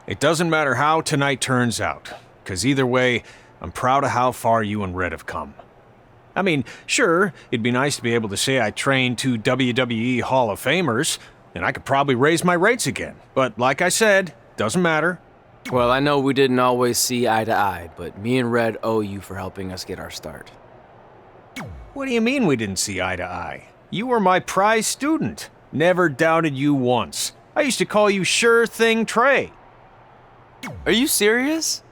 It doesn't matter how tonight turns out, because either way, I'm proud of how far you and Red have come. I mean, sure, it'd be nice to be able to say I trained 2 WWE Hall of Famers, and I could probably raise my rates again. But like I said, doesn't matter. Well, I know we didn't always see eye to eye, but me and Red owe you for helping us get our start. What do you mean we didn't see eye to eye? You were my prize student. Never doubted you once. I used to call you Sure Thing Trey. Are you serious?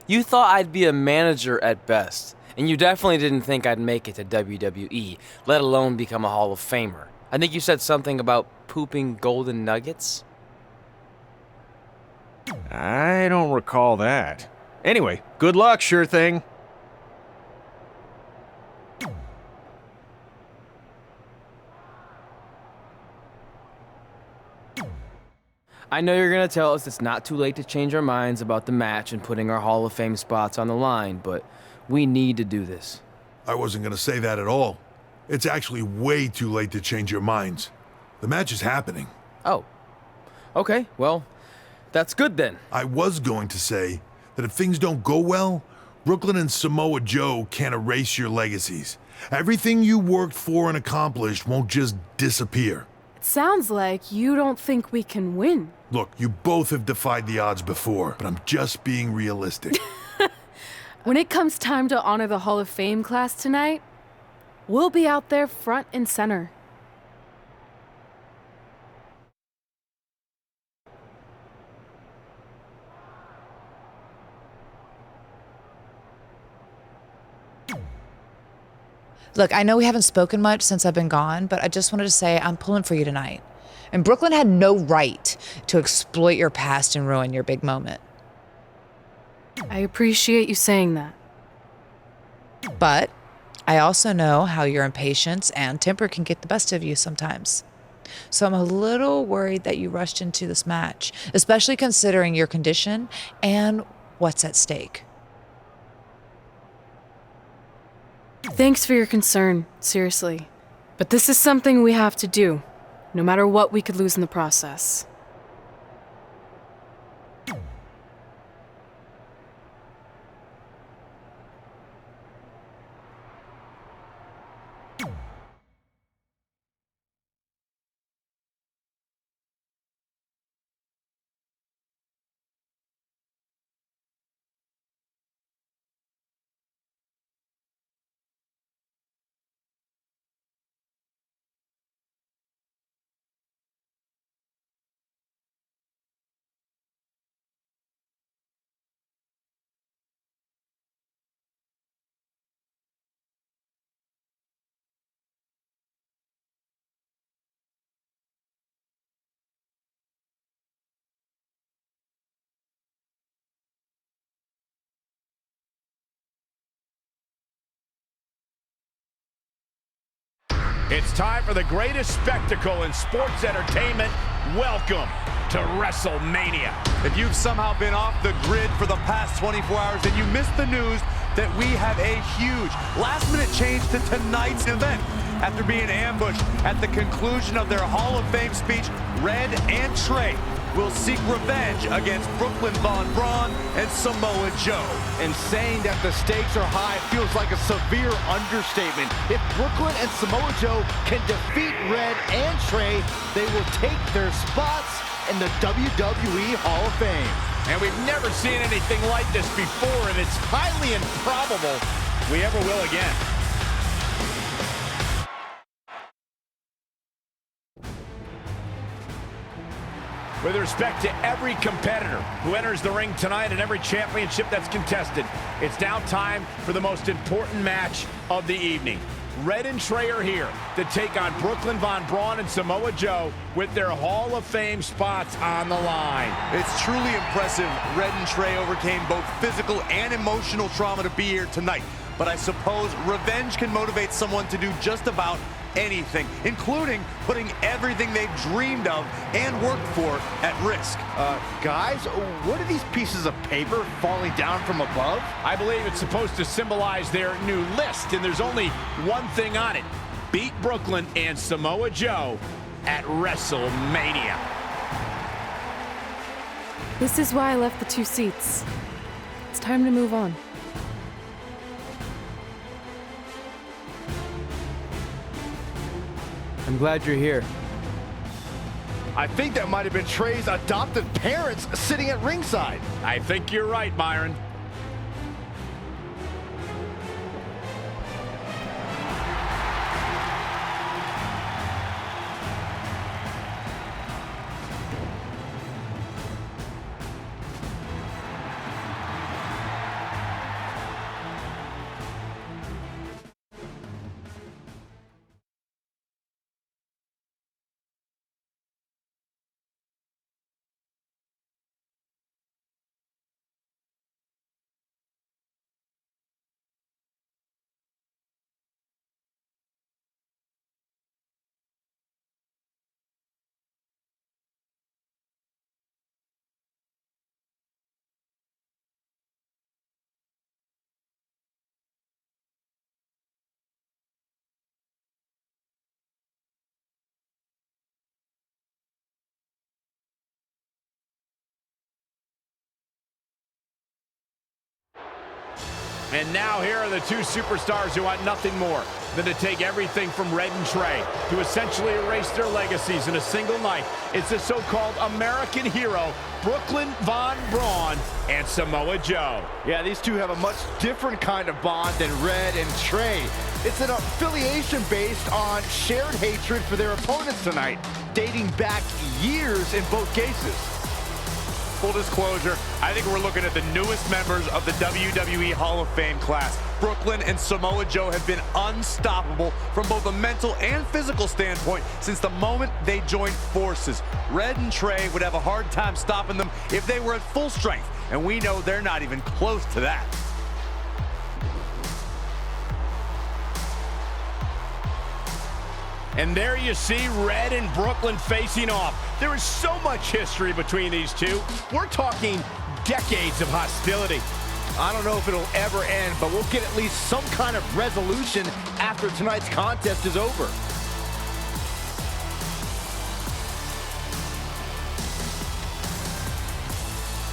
You thought I'd be a manager at best, and you definitely didn't think I'd make it to WWE, let alone become a Hall of Famer. I think you said something about pooping golden nuggets? I don't recall that. Anyway, good luck, Sure Thing. I know you're gonna tell us it's not too late to change our minds about the match and putting our Hall of Fame spots on the line, but we need to do this. I wasn't gonna say that at all. It's actually way too late to change your minds. The match is happening. Oh. Okay, well, that's good then. I was going to say that if things don't go well, Brooklyn and Samoa Joe can't erase your legacies. Everything you worked for and accomplished won't just disappear. It sounds like you don't think we can win. Look, you both have defied the odds before, but I'm just being realistic. When it comes time to honor the Hall of Fame class tonight, we'll be out there front and center. Look, I know we haven't spoken much since I've been gone, but I just wanted to say I'm pulling for you tonight. And Brooklyn had no right to exploit your past and ruin your big moment. I appreciate you saying that. But I also know how your impatience and temper can get the best of you sometimes. So I'm a little worried that you rushed into this match, especially considering your condition and what's at stake. Thanks for your concern, seriously. But this is something we have to do, no matter what we could lose in the process. It's time for the greatest spectacle in sports entertainment. Welcome to WrestleMania. If you've somehow been off the grid for the past 24 hours and you missed the news that we have a huge last-minute change to tonight's event. After being ambushed at the conclusion of their Hall of Fame speech, Red and Trey will seek revenge against Brooklyn Von Braun and Samoa Joe. And saying that the stakes are high feels like a severe understatement. If Brooklyn and Samoa Joe can defeat Red and Trey, they will take their spots in the WWE Hall of Fame. And we've never seen anything like this before, and it's highly improbable we ever will again. With respect to every competitor who enters the ring tonight and every championship that's contested, it's now time for the most important match of the evening. Red and Trey are here to take on Brooklyn Von Braun and Samoa Joe with their Hall of Fame spots on the line. It's truly impressive Red and Trey overcame both physical and emotional trauma to be here tonight. But I suppose revenge can motivate someone to do just about anything, including putting everything they've dreamed of and worked for at risk. Guys, what are these pieces of paper falling down from above? I believe it's supposed to symbolize their new list, and there's only one thing on it. Beat Brooklyn and Samoa Joe at WrestleMania. This is why I left the 2 seats. It's time to move on. I'm glad you're here. I think that might have been Trey's adopted parents sitting at ringside. I think you're right, Myron. And now here are the 2 superstars who want nothing more than to take everything from Red and Trey to essentially erase their legacies in a single night. It's the so-called American hero, Brooklyn Von Braun and Samoa Joe. Yeah, these two have a much different kind of bond than Red and Trey. It's an affiliation based on shared hatred for their opponents tonight, dating back years in both cases. Full disclosure, I think we're looking at the newest members of the WWE Hall of Fame class. Brooklyn and Samoa Joe have been unstoppable from both a mental and physical standpoint since the moment they joined forces. Red and Trey would have a hard time stopping them if they were at full strength, and we know they're not even close to that. And there you see Red and Brooklyn facing off. There is so much history between these two. We're talking decades of hostility. I don't know if it'll ever end, but we'll get at least some kind of resolution after tonight's contest is over.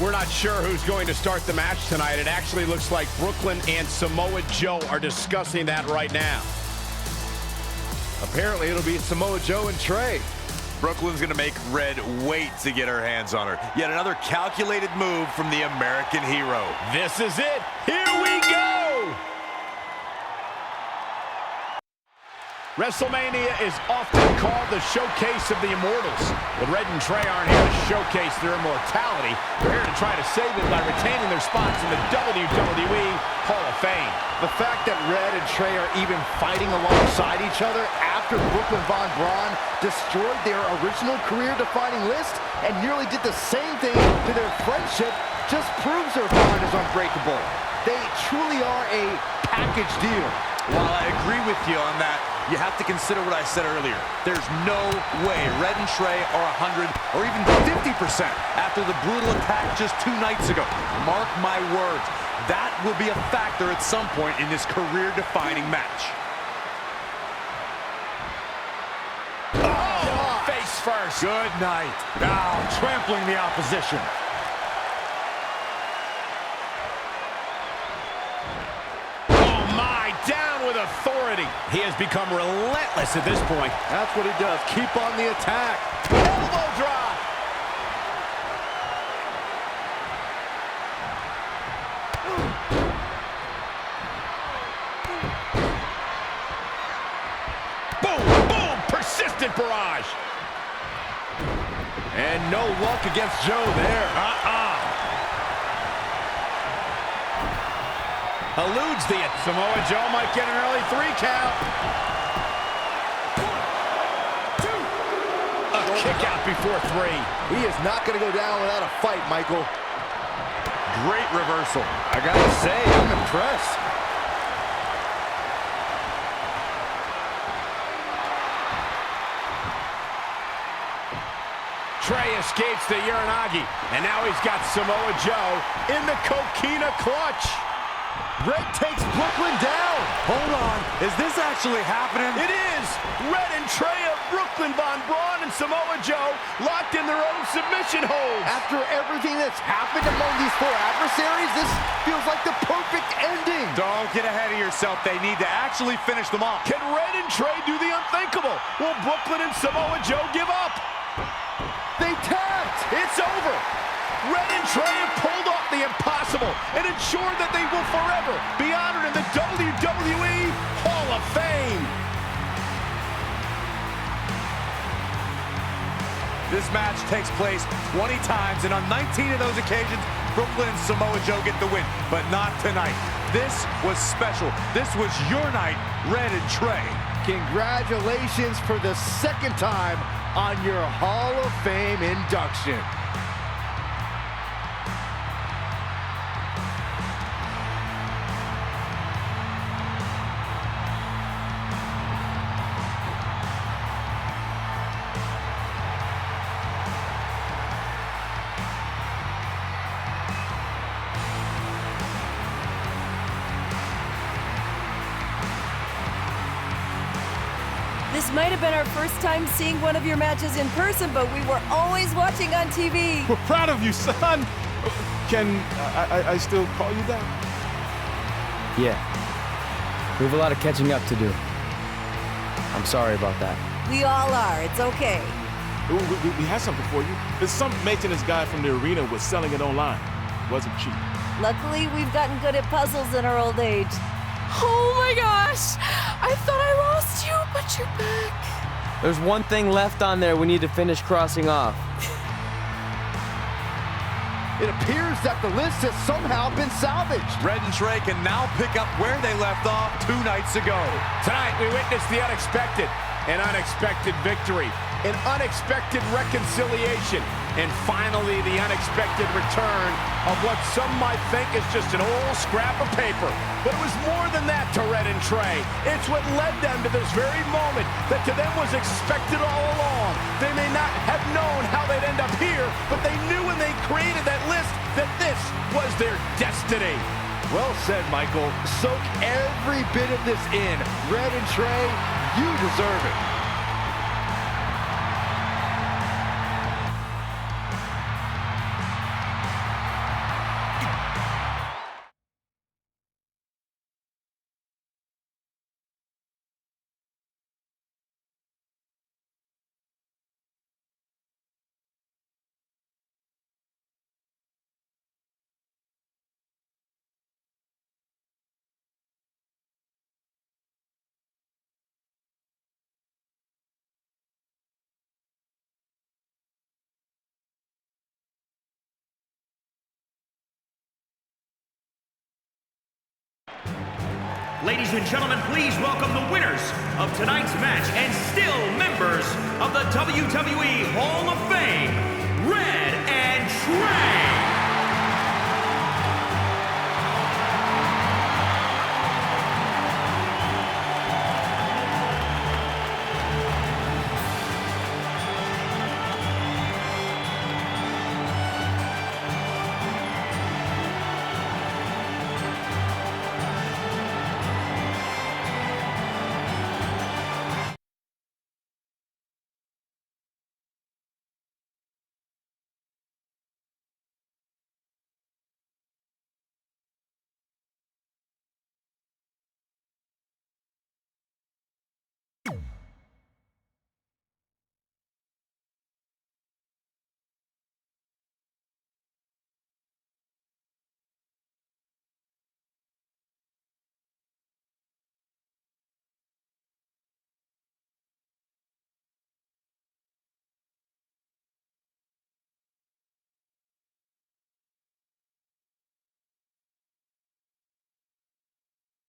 We're not sure who's going to start the match tonight. It actually looks like Brooklyn and Samoa Joe are discussing that right now. Apparently, it'll be Samoa Joe and Trey. Brooklyn's gonna make Red wait to get her hands on her. Yet another calculated move from the American hero. This is it. Here we go! WrestleMania is often called the showcase of the immortals. But Red and Trey aren't here to showcase their immortality. They're here to try to save it by retaining their spots in the WWE Hall of Fame. The fact that Red and Trey are even fighting alongside each other after Brooklyn Von Braun destroyed their original career-defining list and nearly did the same thing to their friendship just proves their bond is unbreakable. They truly are a package deal. While I agree with you on that, you have to consider what I said earlier. There's no way Red and Trey are 100 or even 50% after the brutal attack just 2 nights ago. Mark my words, that will be a factor at some point in this career-defining match. Oh, face first. Good night. Now trampling the opposition. With authority. He has become relentless at this point. That's what he does. Keep on the attack. Elbow drop. Boom, boom, persistent barrage. And no luck against Joe there. Eludes the Samoa Joe might get an early 3 count. A kick out before 3. He is not going to go down without a fight, Michael. Great reversal. I got to say, I'm impressed. Trey escapes the Uranagi, and now he's got Samoa Joe in the Coquina clutch. Red takes Brooklyn down. Hold on. Is this actually happening? It is! Red and Trey of Brooklyn, Von Braun, and Samoa Joe locked in their own submission holds. After everything that's happened among these four adversaries, this feels like the perfect ending. Don't get ahead of yourself. They need to actually finish them off. Can Red and Trey do the unthinkable? Will Brooklyn and Samoa Joe give up? They tapped. It's over. Red and Trey have pulled off the impossible and ensured that they will forever be honored in the WWE Hall of Fame. This match takes place 20 times, and on 19 of those occasions, Brooklyn and Samoa Joe get the win, but not tonight. This was special. This was your night, Red and Trey. Congratulations for the second time on your Hall of Fame induction. This might have been our first time seeing one of your matches in person, but we were always watching on TV. We're proud of you, son. Can I still call you that? Yeah. We have a lot of catching up to do. I'm sorry about that. We all are. It's okay. We have something for you. There's some maintenance guy from the arena was selling it online. Wasn't cheap. Luckily, we've gotten good at puzzles in our old age. Oh my gosh! I thought I lost you, but you're back. There's one thing left on there we need to finish crossing off. It appears that the list has somehow been salvaged. Red and Trey can now pick up where they left off 2 nights ago. Tonight, we witnessed the unexpected, an unexpected victory, an unexpected reconciliation, and finally the unexpected return of what some might think is just an old scrap of paper. But it was more than that to Red and Trey. It's what led them to this very moment that to them was expected all along. They may not have known how they'd end up here, but they knew when they created that list that this was their destiny. Well said, Michael. Soak every bit of this in. Red and Trey, you deserve it. Ladies and gentlemen, please welcome the winners of tonight's match and still members of the WWE Hall of Fame, Red and Trey.